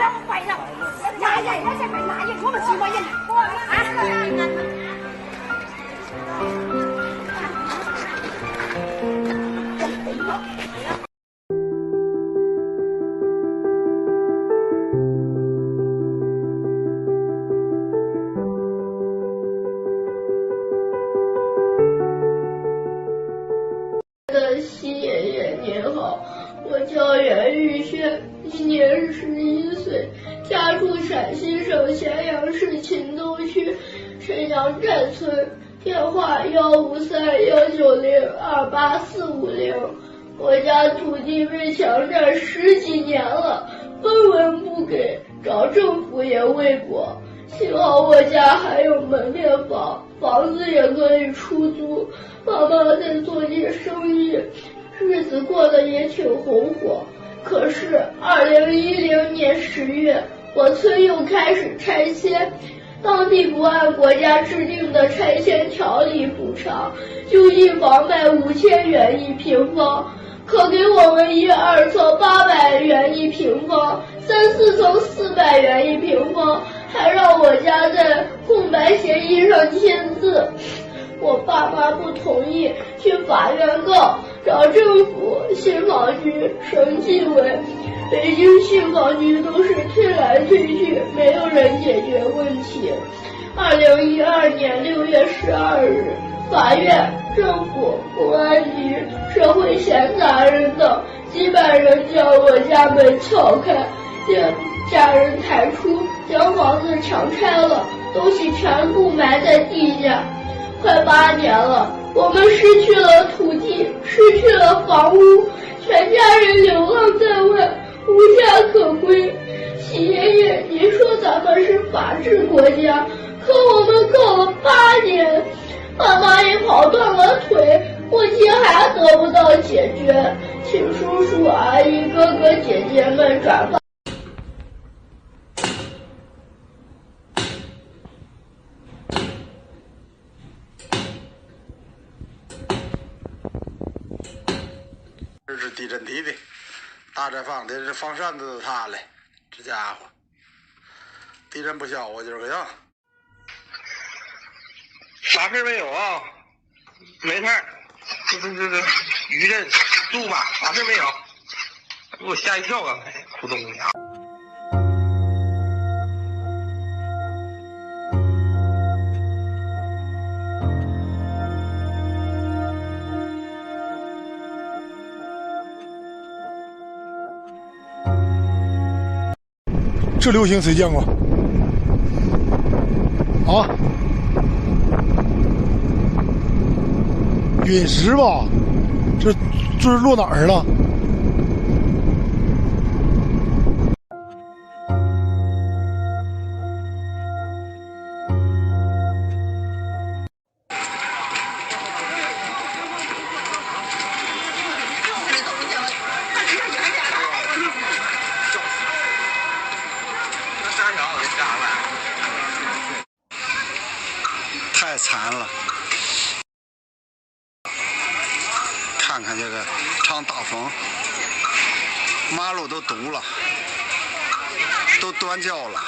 要坏了，拿人那才快拿人，我们几个人习爷爷您好，我叫袁玉轩，今年11岁，家住陕西省咸阳市秦东区沈阳寨村，电话153-190-28450。我家土地被强占10几年了，分文不给，找政府也未果。幸好我家还有门面房，房子也可以出租。妈妈在做些生意，日子过得也挺红火。可是2010年10月，我村又开始拆迁，当地不按国家制定的拆迁条例补偿，就近房卖5000元1平方，可给我们1、2层800元1平方，3、4层400元1平方，还让我家在空白协议上签字。我爸妈不同意，去法院告，找政府、信访局、省纪委、北京信访局都是推来推去，没有人解决问题。2012年6月12日，法院、政府、公安局、社会闲杂人等几百人将我家门撬开，将家人抬出，将房子强拆了，东西全部埋在地下。快8年了，我们失去了土地，失去了房屋，全家人流浪在外，无家可归。习爷爷，您说咱们是法治国家，可我们告了8年，爸妈也跑断了腿，目前还得不到解决，请叔叔阿姨哥哥姐姐们转发。这是地震梯的，大寨房的这房扇子都塌了，这家伙，地震不小啊，今儿个呀。啥事没有啊？没事儿，这余震住吧，啥事没有。给我吓一跳，刚才扑通一下。这流星谁见过？啊？陨石吧？这是落哪儿了？太惨了！看看这个场大风，马路都堵了，都断交了。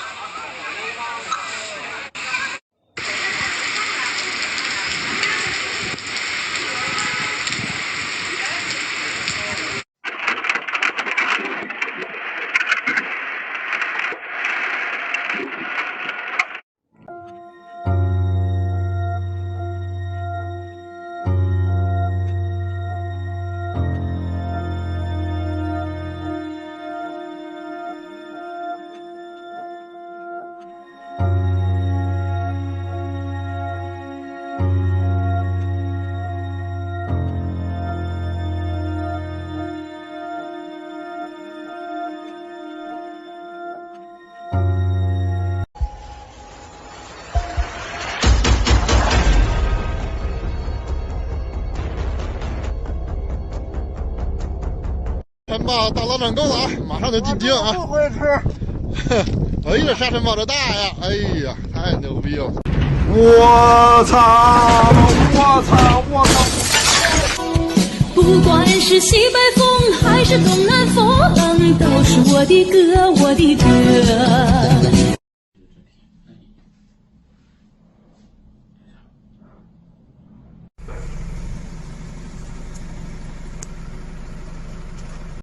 山坝大老板够了啊！马上就进京啊！不会吃。哎呀，沙尘暴这大呀！哎呀，太牛逼了！我操！我操！我操！不管是西北风还是东南风，都是我的歌，我的歌。